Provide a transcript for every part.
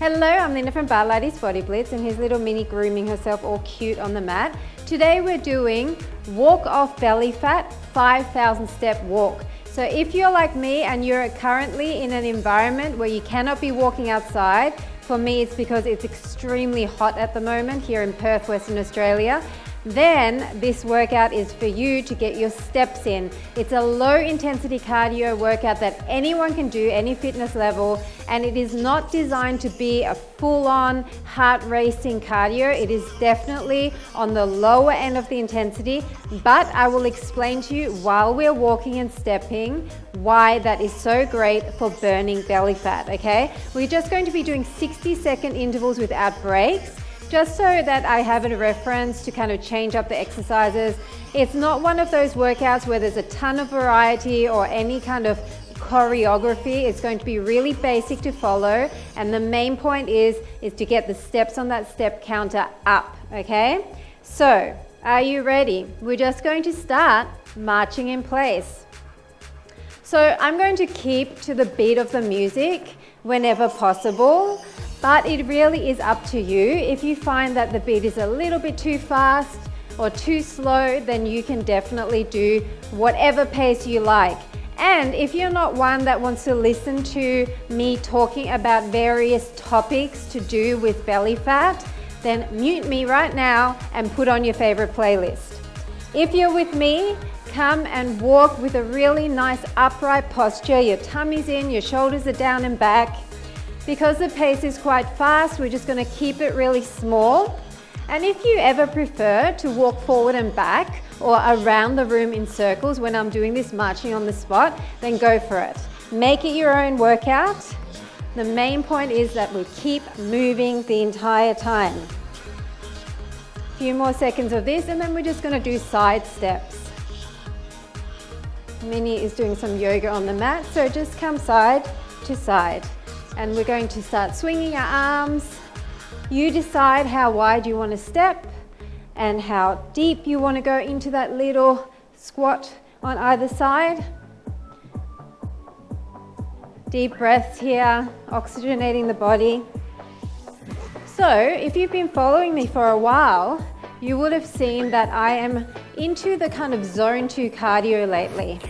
Hello, I'm Linda from Barlates Body Blitz, and here's little Minnie grooming herself all cute on the mat. Today we're doing walk off belly fat 5,000 step walk. So if you're like me and you're currently in an environment where you cannot be walking outside, for me it's because it's extremely hot at the moment here in Perth, Western Australia, then this workout is for you to get your steps in. It's a low intensity cardio workout that anyone can do, any fitness level, and it is not designed to be a full-on heart racing cardio. It is definitely on the lower end of the intensity, but I will explain to you while we're walking and stepping why that is so great for burning belly fat, okay? We're just going to be doing 60-second intervals without breaks, just so that I have a reference to kind of change up the exercises. It's not one of those workouts where there's a ton of variety or any kind of choreography. It's going to be really basic to follow, and the main point is to get the steps on that step counter up, okay? So, are you ready? We're just going to start marching in place. So I'm going to keep to the beat of the music whenever possible, but it really is up to you. If you find that the beat is a little bit too fast or too slow, then you can definitely do whatever pace you like. And if you're not one that wants to listen to me talking about various topics to do with belly fat, then mute me right now and put on your favorite playlist. If you're with me, come and walk with a really nice upright posture. Your tummy's in, your shoulders are down and back. Because the pace is quite fast, we're just going to keep it really small. And if you ever prefer to walk forward and back or around the room in circles when I'm doing this marching on the spot, then go for it. Make it your own workout. The main point is that we keep moving the entire time. A few more seconds of this, and then we're just going to do side steps. Minnie is doing some yoga on the mat, so just come side to side. And we're going to start swinging our arms. You decide how wide you want to step and how deep you want to go into that little squat on either side. Deep breaths here, oxygenating the body. So if you've been following me for a while, you would have seen that I am into the kind of zone 2 cardio lately.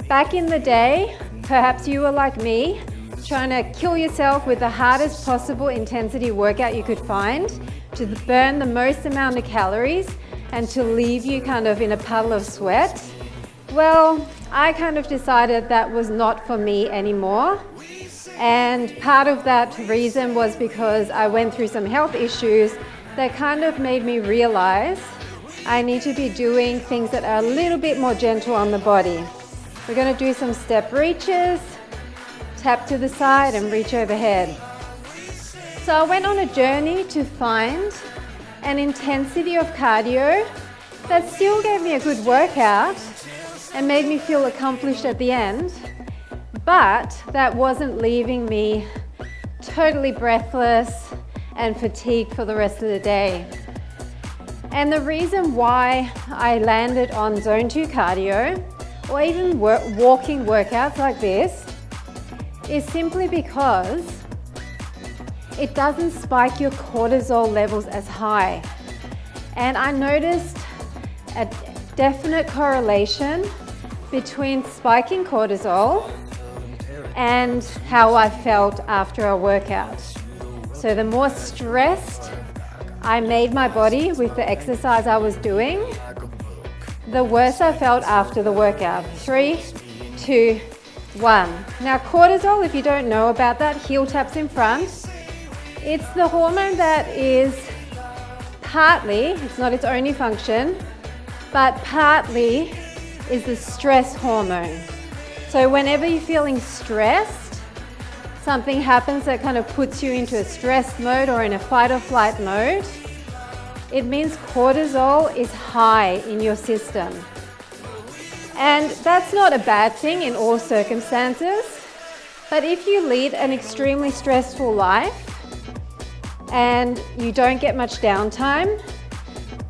Back in the day, perhaps you were like me, trying to kill yourself with the hardest possible intensity workout you could find to burn the most amount of calories and to leave you kind of in a puddle of sweat. Well, I kind of decided that was not for me anymore. And part of that reason was because I went through some health issues that kind of made me realize I need to be doing things that are a little bit more gentle on the body. We're going to do some step reaches. Tap to the side and reach overhead. So I went on a journey to find an intensity of cardio that still gave me a good workout and made me feel accomplished at the end, but that wasn't leaving me totally breathless and fatigued for the rest of the day. And the reason why I landed on zone 2 cardio or even walking workouts like this is simply because it doesn't spike your cortisol levels as high. And I noticed a definite correlation between spiking cortisol and how I felt after a workout. So the more stressed I made my body with the exercise I was doing, the worse I felt after the workout. 3, 2, 1. Now cortisol, if you don't know about that, heel taps in front. It's the hormone that is partly, it's not its only function, but partly is the stress hormone. So whenever you're feeling stressed, something happens that kind of puts you into a stress mode or in a fight or flight mode, it means cortisol is high in your system. And that's not a bad thing in all circumstances, but if you lead an extremely stressful life and you don't get much downtime,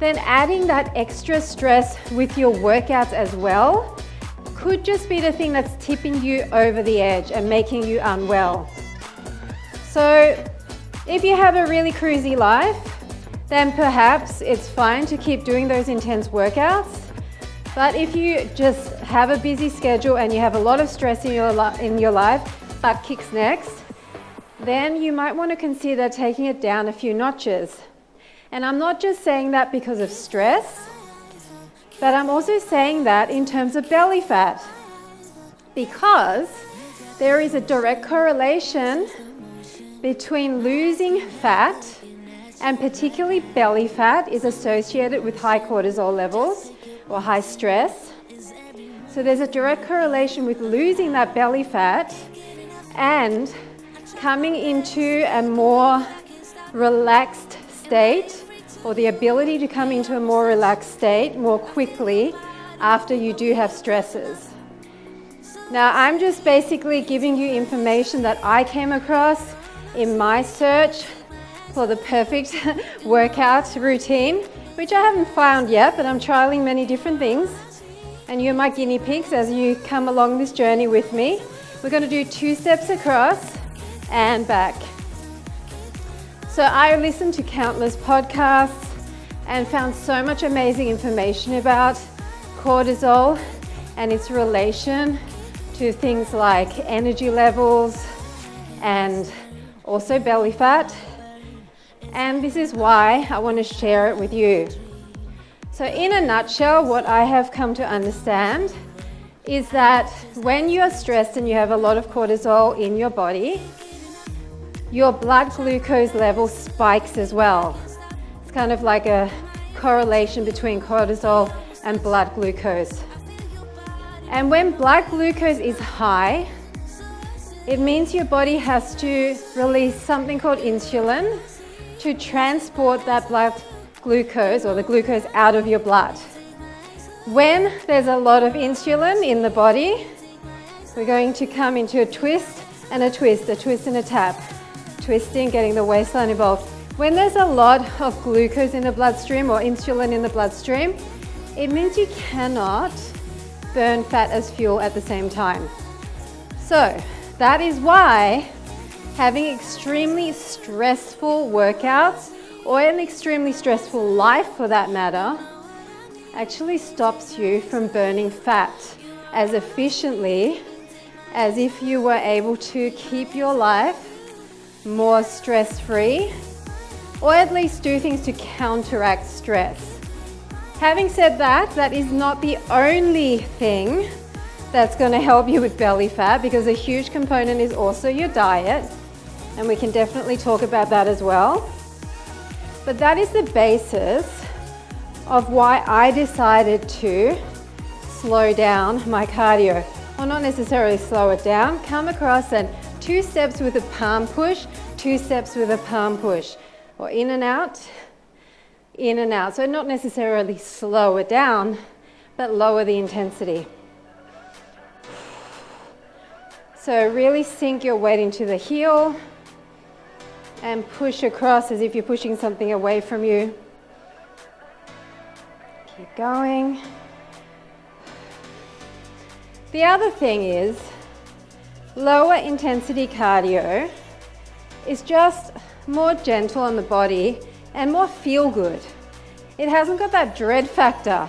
then adding that extra stress with your workouts as well could just be the thing that's tipping you over the edge and making you unwell. So If you have a really cruisy life, then perhaps it's fine to keep doing those intense workouts. But if you just have a busy schedule and you have a lot of stress in your life, butt kicks next, then you might want to consider taking it down a few notches. And I'm not just saying that because of stress, but I'm also saying that in terms of belly fat, because there is a direct correlation between losing fat, and particularly belly fat is associated with high cortisol levels or high stress. So there's a direct correlation with losing that belly fat and coming into a more relaxed state, or the ability to come into a more relaxed state more quickly after you do have stresses. Now, I'm just basically giving you information that I came across in my search for the perfect workout routine, which I haven't found yet, but I'm trialing many different things. And you're my guinea pigs as you come along this journey with me. We're going to do 2 steps across and back. So I listened to countless podcasts and found so much amazing information about cortisol and its relation to things like energy levels and also belly fat. And this is why I want to share it with you. So in a nutshell, what I have come to understand is that when you are stressed and you have a lot of cortisol in your body, your blood glucose level spikes as well. It's kind of like a correlation between cortisol and blood glucose. And when blood glucose is high, it means your body has to release something called insulin to transport that blood glucose or the glucose out of your blood. When there's a lot of insulin in the body, we're going to come into a twist and a twist, a twist and a tap. Twisting, getting the waistline involved. When there's a lot of glucose in the bloodstream or insulin in the bloodstream, it means you cannot burn fat as fuel at the same time. So that is why having extremely stressful workouts or an extremely stressful life for that matter actually stops you from burning fat as efficiently as if you were able to keep your life more stress-free, or at least do things to counteract stress. Having said that, that is not the only thing that's going to help you with belly fat, because a huge component is also your diet, and we can definitely talk about that as well. But that is the basis of why I decided to slow down my cardio. Well, not necessarily slow it down, come across and 2 steps with a palm push, 2 steps with a palm push, or in and out, in and out. So not necessarily slow it down, but lower the intensity. So really sink your weight into the heel and push across as if you're pushing something away from you. Keep going. The other thing is, lower intensity cardio is just more gentle on the body and more feel good. It hasn't got that dread factor.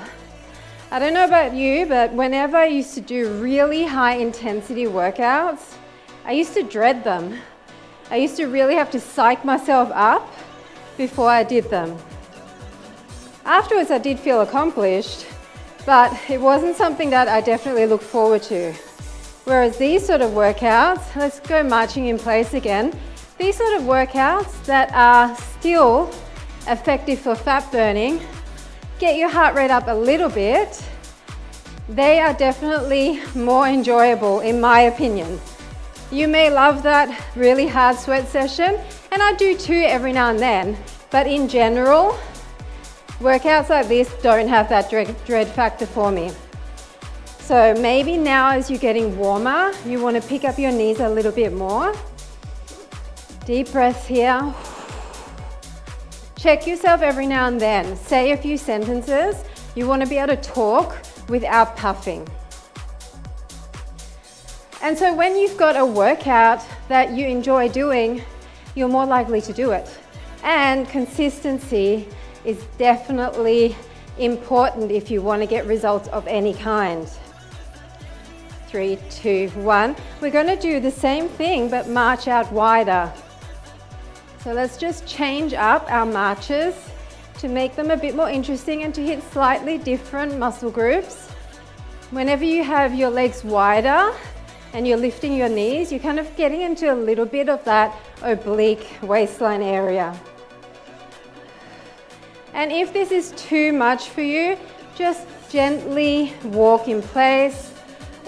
I don't know about you, but whenever I used to do really high intensity workouts, I used to dread them. I used to really have to psych myself up before I did them. Afterwards, I did feel accomplished, but it wasn't something that I definitely look forward to. Whereas these sort of workouts, let's go marching in place again. These sort of workouts that are still effective for fat burning, get your heart rate up a little bit, they are definitely more enjoyable in my opinion. You may love that really hard sweat session, and I do too every now and then, but in general, workouts like this don't have that dread factor for me. So maybe now as you're getting warmer, you want to pick up your knees a little bit more. Deep breaths here. Check yourself every now and then. Say a few sentences. You want to be able to talk without puffing. And so when you've got a workout that you enjoy doing, you're more likely to do it. And consistency is definitely important if you want to get results of any kind. 3, 2, 1. We're going to do the same thing but march out wider. So let's just change up our marches to make them a bit more interesting and to hit slightly different muscle groups. Whenever you have your legs wider and you're lifting your knees, you're kind of getting into a little bit of that oblique waistline area. And if this is too much for you, just gently walk in place.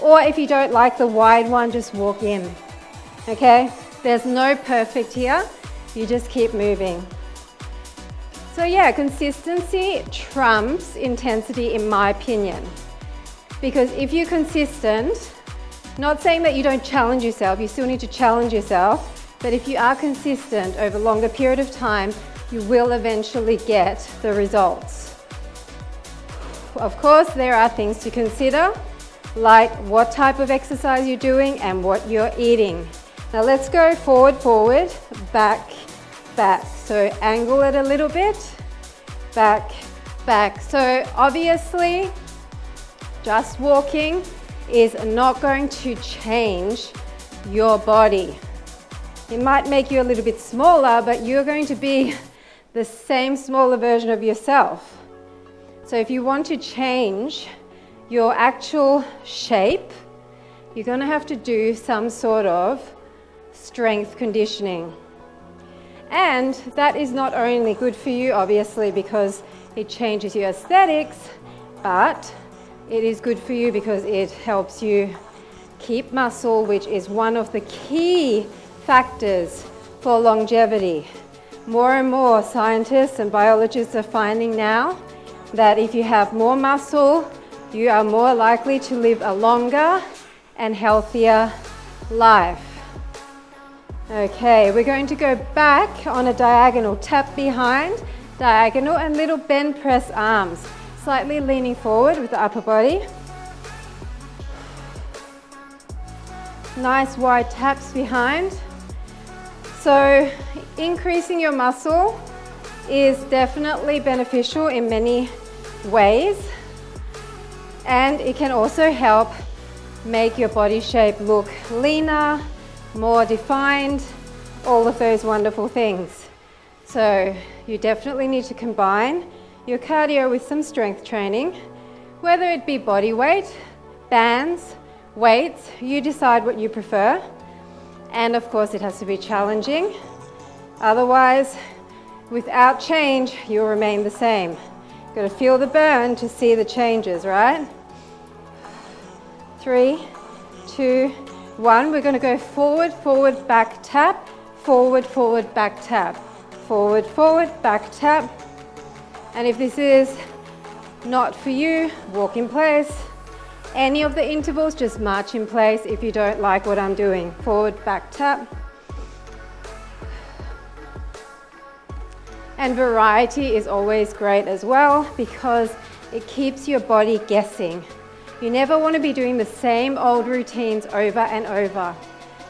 Or if you don't like the wide one, just walk in. Okay? There's no perfect here. You just keep moving. So yeah, consistency trumps intensity in my opinion. Because if you're consistent, not saying that you don't challenge yourself, you still need to challenge yourself, but if you are consistent over a longer period of time, you will eventually get the results. Of course, there are things to consider, like what type of exercise you're doing and what you're eating. Now let's go forward, forward, back, back. So angle it a little bit, back, back. So obviously, just walking is not going to change your body. It might make you a little bit smaller, but you're going to be the same smaller version of yourself. So if you want to change your actual shape, you're going to have to do some sort of strength conditioning. And that is not only good for you, obviously, because it changes your aesthetics, but it is good for you because it helps you keep muscle, which is one of the key factors for longevity. More and more scientists and biologists are finding now that if you have more muscle, you are more likely to live a longer and healthier life. Okay, we're going to go back on a diagonal, tap behind, diagonal, and little bend press arms. Slightly leaning forward with the upper body. Nice wide taps behind. So increasing your muscle is definitely beneficial in many ways, and it can also help make your body shape look leaner, more defined, all of those wonderful things. So you definitely need to combine your cardio with some strength training, whether it be body weight, bands, weights, you decide what you prefer. And of course it has to be challenging. Otherwise, without change, you'll remain the same. You've got to feel the burn to see the changes, right? 3, 2, 1. We're going to go forward, forward, back, tap, forward, forward, back, tap, forward, forward, back, tap. And if this is not for you, walk in place. Any of the intervals, just march in place if you don't like what I'm doing. Forward, back, tap. And variety is always great as well because it keeps your body guessing. You never want to be doing the same old routines over and over.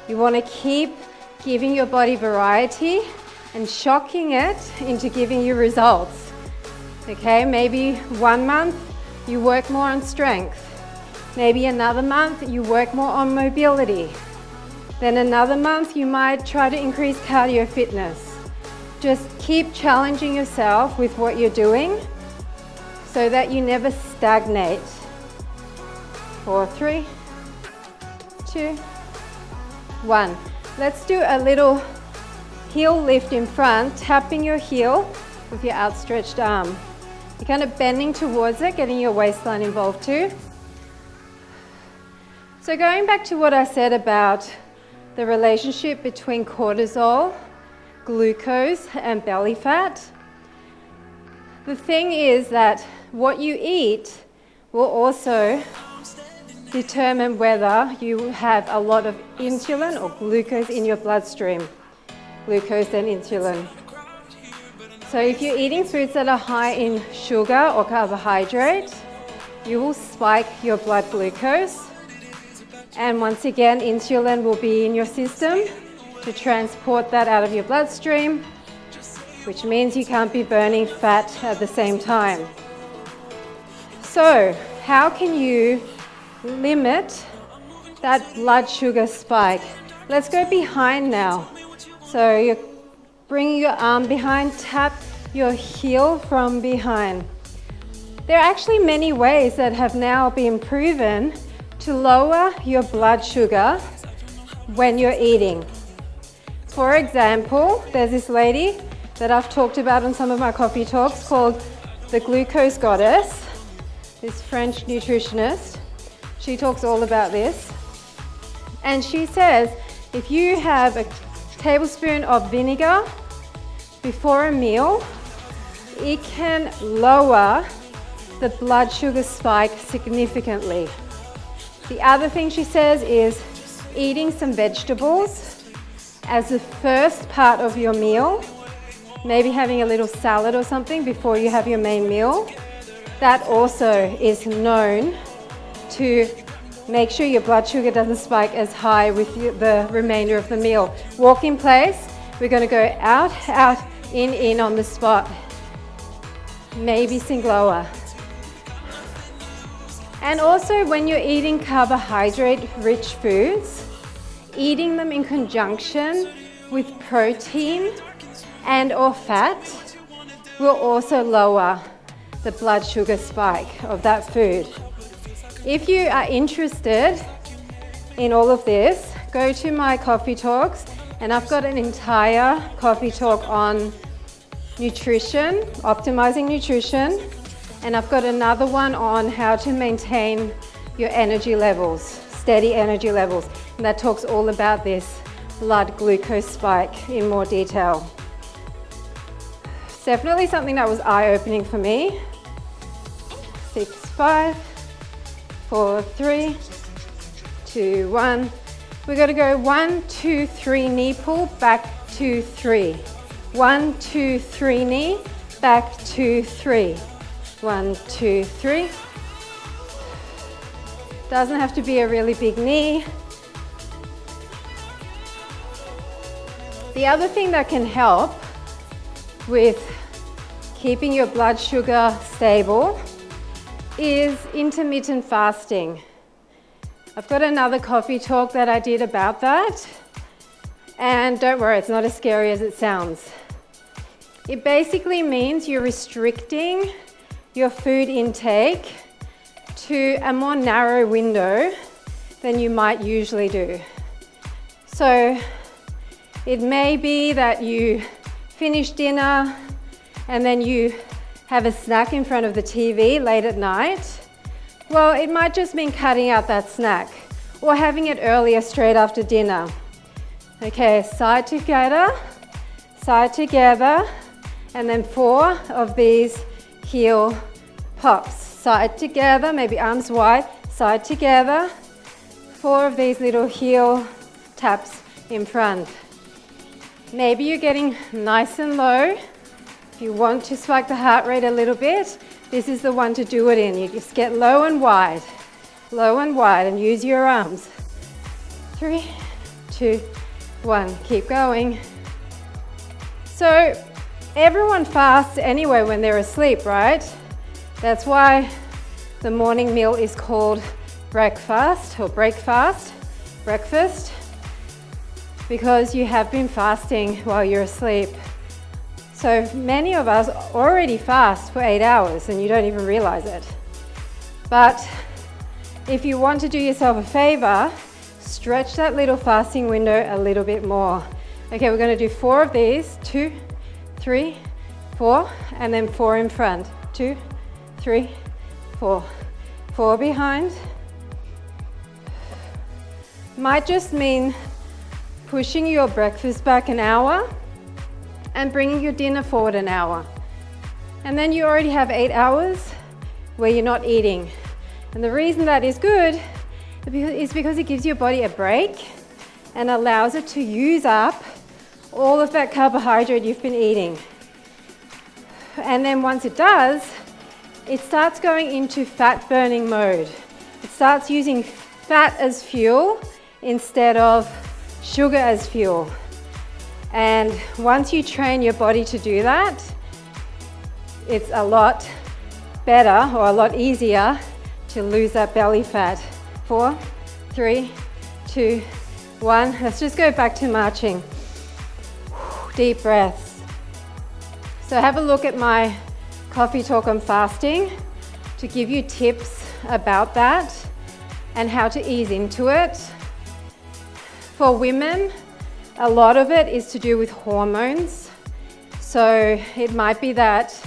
You want to keep giving your body variety and shocking it into giving you results. Okay, maybe 1 month you work more on strength. Maybe another month you work more on mobility. Then another month you might try to increase cardio fitness. Just keep challenging yourself with what you're doing so that you never stagnate. 4, 3, 2, 1. Let's do a little heel lift in front, tapping your heel with your outstretched arm. You're kind of bending towards it, getting your waistline involved too. So going back to what I said about the relationship between cortisol, glucose, and belly fat, the thing is that what you eat will also determine whether you have a lot of insulin or glucose in your bloodstream. Glucose and insulin. So if you're eating foods that are high in sugar or carbohydrate, you will spike your blood glucose. And once again, insulin will be in your system to transport that out of your bloodstream, which means you can't be burning fat at the same time. So, how can you limit that blood sugar spike? Let's go behind now. So you're bringing your arm behind, tap your heel from behind. There are actually many ways that have now been proven to lower your blood sugar when you're eating. For example, there's this lady that I've talked about in some of my coffee talks called the Glucose Goddess, this French nutritionist. She talks all about this. And she says if you have a tablespoon of vinegar before a meal, it can lower the blood sugar spike significantly. The other thing she says is eating some vegetables as the first part of your meal, maybe having a little salad or something before you have your main meal. That also is known to make sure your blood sugar doesn't spike as high with the remainder of the meal. Walk in place. We're going to go out, out, in on the spot. Maybe sink lower. And also when you're eating carbohydrate-rich foods, eating them in conjunction with protein and or fat will also lower the blood sugar spike of that food. If you are interested in all of this, go to my coffee talks, and I've got an entire coffee talk on nutrition, optimizing nutrition, and I've got another one on how to maintain your energy levels, steady energy levels, and that talks all about this blood glucose spike in more detail. It's definitely something that was eye-opening for me. 6, 5, 4, 3, 2, 1. We're going to go 1, 2, 3, knee pull, back 2, 3. 1, 2, 3, knee, back 2, 3. 1, 2, 3. Doesn't have to be a really big knee. The other thing that can help with keeping your blood sugar stable is intermittent fasting. I've got another coffee talk that I did about that, and don't worry, it's not as scary as it sounds. It basically means you're restricting your food intake to a more narrow window than you might usually do. So it may be that you finish dinner and then you have a snack in front of the TV late at night. Well, it might just mean cutting out that snack or having it earlier, straight after dinner. Okay, side together, and then 4 of these heel pops. Side together, maybe arms wide, side together. 4 of these little heel taps in front. Maybe you're getting nice and low. If you want to spike the heart rate a little bit, this is the one to do it in. You just get low and wide, and use your arms. 3, 2, 1. Keep going. So everyone fasts anyway when they're asleep, right? That's why the morning meal is called breakfast, because you have been fasting while you're asleep. So many of us already fast for 8 hours and you don't even realize it. But if you want to do yourself a favor, stretch that little fasting window a little bit more. Okay, we're going to do 4 of these. 2, 3, 4, and then 4 in front. 2, 3, 4. 4 behind. Might just mean pushing your breakfast back an hour and bringing your dinner forward an hour. And then you already have 8 hours where you're not eating. And the reason that is good is because it gives your body a break and allows it to use up all of that carbohydrate you've been eating. And then once it does, it starts going into fat burning mode. It starts using fat as fuel instead of sugar as fuel. And once you train your body to do that, it's a lot better or a lot easier to lose that belly fat. 4, 3, 2, 1. Let's just go back to marching. Deep breaths. So have a look at my coffee talk on fasting to give you tips about that and how to ease into it. For women, a lot of it is to do with hormones. So it might be that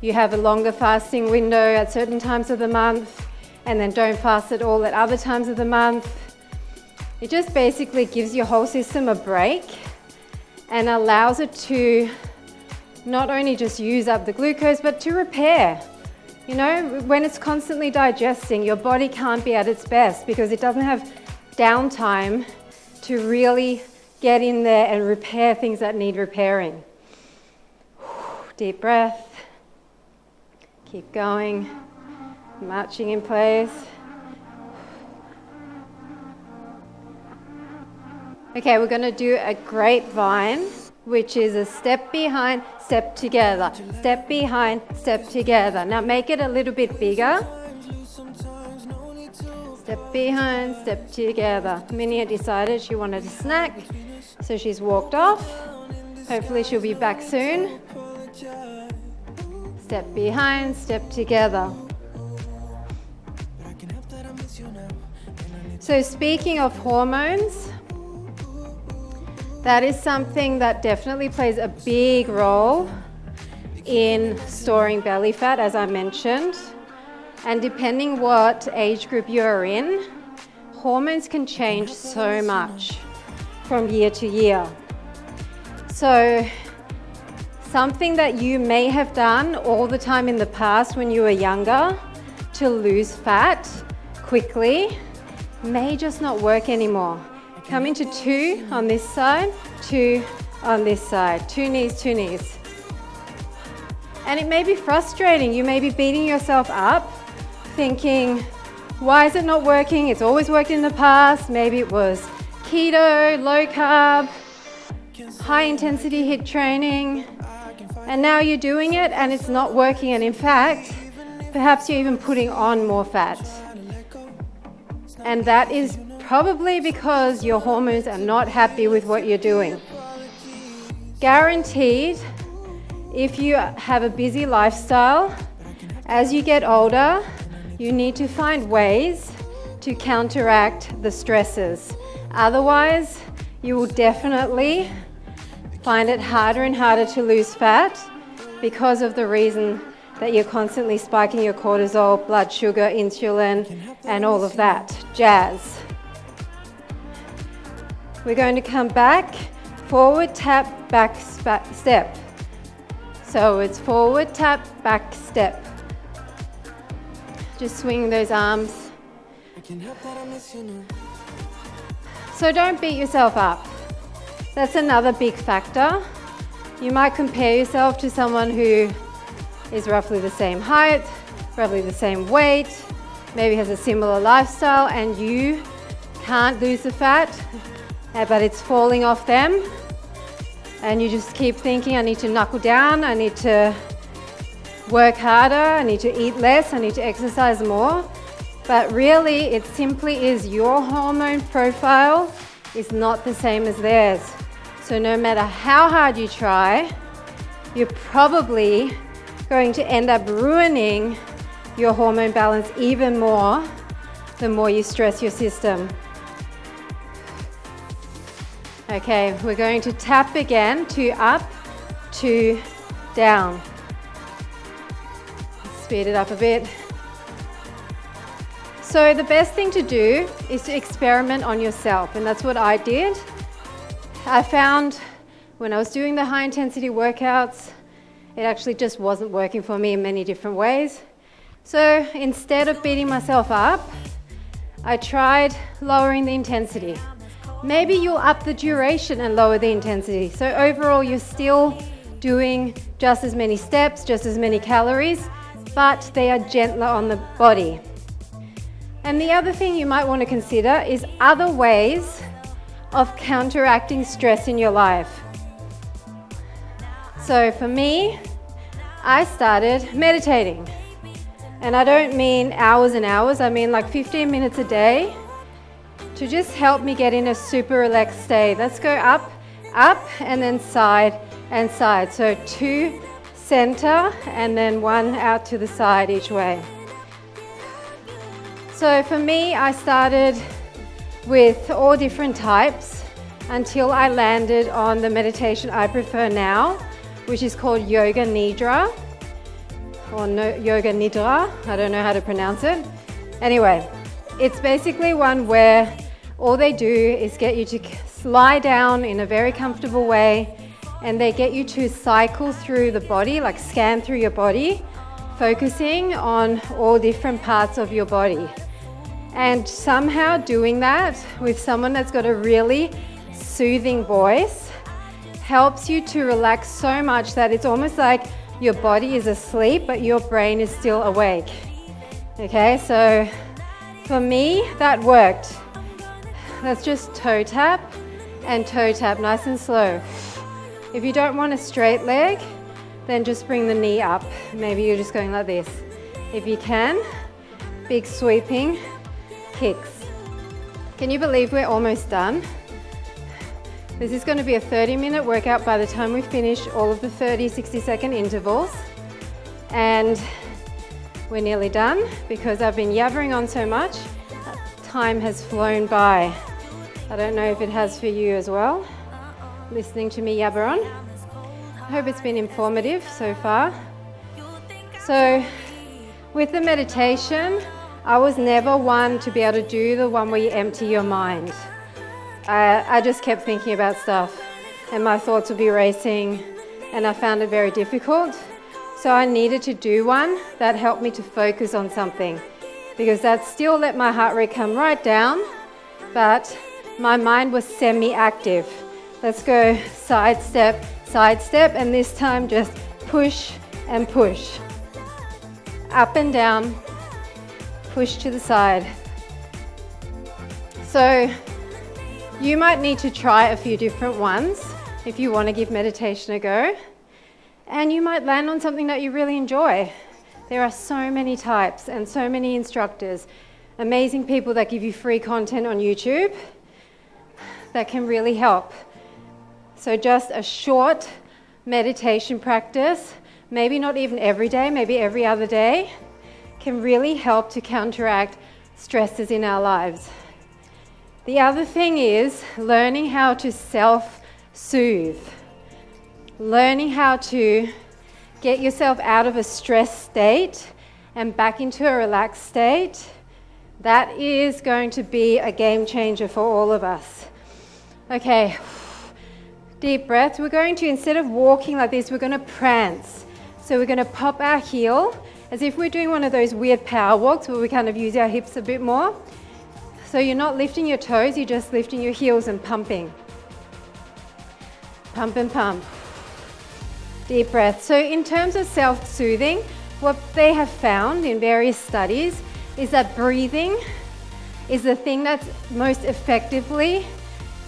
you have a longer fasting window at certain times of the month and then don't fast at all at other times of the month. It just basically gives your whole system a break and allows it to not only just use up the glucose, but to repair. You know, when it's constantly digesting, your body can't be at its best because it doesn't have downtime to really get in there and repair things that need repairing. Deep breath. Keep going. Marching in place. Okay, we're going to do a grapevine, which is a step behind, step together, step behind, step together. Now make it a little bit bigger. Step behind, step together. Minnie decided she wanted a snack, so she's walked off. Hopefully she'll be back soon. Step behind, step together. So speaking of hormones, that is something that definitely plays a big role in storing belly fat, as I mentioned. And depending what age group you're in, hormones can change so much from year to year. So something that you may have done all the time in the past when you were younger to lose fat quickly may just not work anymore. Come into 2 on this side, 2 on this side, 2 knees, 2 knees. And it may be frustrating. You may be beating yourself up, thinking, why is it not working? It's always worked in the past. Maybe it was keto, low carb, high intensity HIIT training, and now you're doing it and it's not working. And in fact, perhaps you're even putting on more fat. And that is probably because your hormones are not happy with what you're doing. Guaranteed, if you have a busy lifestyle, as you get older, you need to find ways to counteract the stresses. Otherwise, you will definitely find it harder and harder to lose fat because of the reason that you're constantly spiking your cortisol, blood sugar, insulin, and all of that jazz. We're going to come back, forward, tap, back, step. So it's forward, tap, back, step. Just swing those arms. So don't beat yourself up. That's another big factor. You might compare yourself to someone who is roughly the same height, roughly the same weight, maybe has a similar lifestyle, and you can't lose the fat, but it's falling off them. And you just keep thinking, I need to knuckle down, I need to work harder, I need to eat less, I need to exercise more. But really, it simply is your hormone profile is not the same as theirs. So no matter how hard you try, you're probably going to end up ruining your hormone balance even more the more you stress your system. Okay, we're going to tap again, 2 up, 2 down. Speed it up a bit. So the best thing to do is to experiment on yourself, and that's what I did. I found when I was doing the high intensity workouts, it actually just wasn't working for me in many different ways. So instead of beating myself up, I tried lowering the intensity. Maybe you'll up the duration and lower the intensity. So overall, you're still doing just as many steps, just as many calories, but they are gentler on the body. And the other thing you might want to consider is other ways of counteracting stress in your life. So for me, I started meditating. And I don't mean hours and hours, I mean like 15 minutes a day to just help me get in a super relaxed state. Let's go up, up, and then side and side. So 2 center and then 1 out to the side each way. So for me, I started with all different types until I landed on the meditation I prefer now, which is called Yoga Nidra, or no, Yoga Nidra, I don't know how to pronounce it. Anyway, it's basically one where all they do is get you to lie down in a very comfortable way, and they get you to cycle through the body, like scan through your body, focusing on all different parts of your body. And somehow doing that with someone that's got a really soothing voice helps you to relax so much that it's almost like your body is asleep, but your brain is still awake. Okay, so for me, that worked. Let's just toe tap and toe tap, nice and slow. If you don't want a straight leg, then just bring the knee up. Maybe you're just going like this. If you can, big sweeping kicks. Can you believe we're almost done? This is going to be a 30-minute workout by the time we finish all of the 30, 60-second intervals. And we're nearly done because I've been yabbering on so much. Time has flown by. I don't know if it has for you as well, listening to me yabber on. I hope it's been informative so far. So with the meditation, I was never one to be able to do the one where you empty your mind. I just kept thinking about stuff and my thoughts would be racing and I found it very difficult. So I needed to do one that helped me to focus on something, because that still let my heart rate come right down, but my mind was semi-active. Let's go side step, and this time just push and push. Up and down, push to the side. So you might need to try a few different ones if you want to give meditation a go. And you might land on something that you really enjoy. There are so many types and so many instructors, amazing people that give you free content on YouTube that can really help. So just a short meditation practice, maybe not even every day, maybe every other day, can really help to counteract stresses in our lives. The other thing is learning how to self-soothe, learning how to get yourself out of a stressed state and back into a relaxed state. That is going to be a game changer for all of us. Okay, deep breath. We're going to, instead of walking like this, we're going to prance. So we're going to pop our heel as if we're doing one of those weird power walks where we kind of use our hips a bit more. So you're not lifting your toes, you're just lifting your heels and pumping. Pump and pump. Deep breath. So in terms of self-soothing, what they have found in various studies is that breathing is the thing that most effectively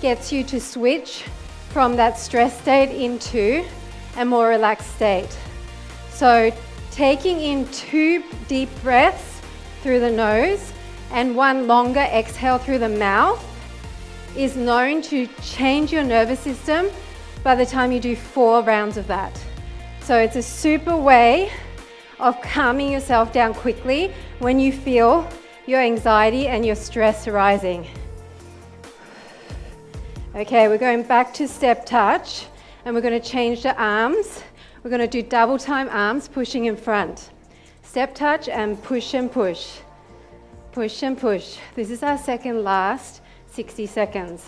gets you to switch from that stress state into a more relaxed state. So taking in 2 deep breaths through the nose and 1 longer exhale through the mouth is known to change your nervous system by the time you do 4 rounds of that. So it's a super way of calming yourself down quickly when you feel your anxiety and your stress rising. Okay, we're going back to step touch and we're going to change the arms. We're going to do double time arms, pushing in front. Step touch and push and push. Push and push. This is our second last 60 seconds.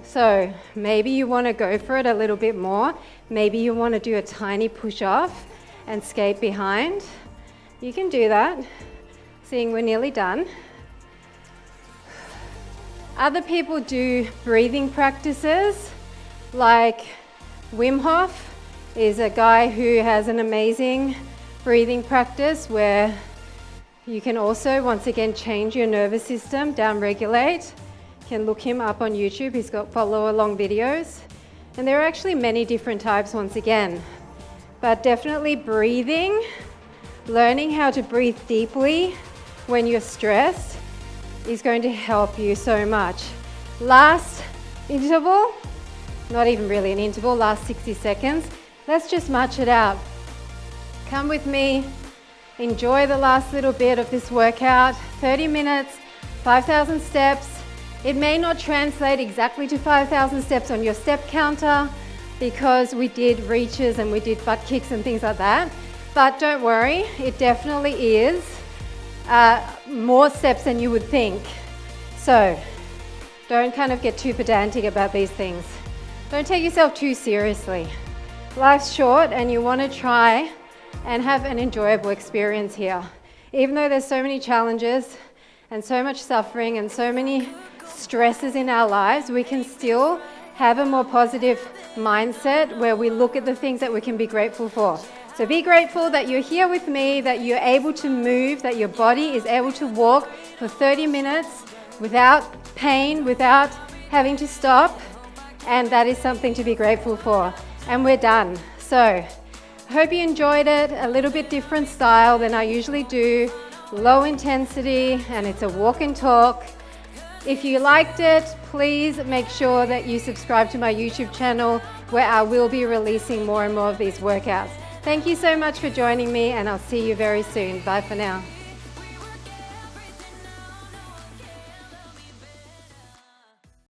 So maybe you want to go for it a little bit more. Maybe you want to do a tiny push off and skate behind. You can do that. Seeing we're nearly done. Other people do breathing practices, like Wim Hof is a guy who has an amazing breathing practice where you can also, once again, change your nervous system, down-regulate. You can look him up on YouTube. He's got follow-along videos. And there are actually many different types once again, but definitely breathing, learning how to breathe deeply when you're stressed is going to help you so much. Last interval, not even really an interval, last 60 seconds. Let's just march it out. Come with me, enjoy the last little bit of this workout. 30 minutes, 5,000 steps. It may not translate exactly to 5,000 steps on your step counter because we did reaches and we did butt kicks and things like that. But don't worry, it definitely is more steps than you would think. So don't kind of get too pedantic about these things. Don't take yourself too seriously. Life's short and you want to try and have an enjoyable experience here. Even though there's so many challenges and so much suffering and so many stresses in our lives, we can still have a more positive mindset where we look at the things that we can be grateful for. So be grateful that you're here with me, that you're able to move, that your body is able to walk for 30 minutes without pain, without having to stop, and that is something to be grateful for. And we're done. So I hope you enjoyed it, a little bit different style than I usually do, low intensity, and it's a walk and talk. If you liked it, please make sure that you subscribe to my YouTube channel where I will be releasing more and more of these workouts. Thank you so much for joining me, and I'll see you very soon. Bye for now.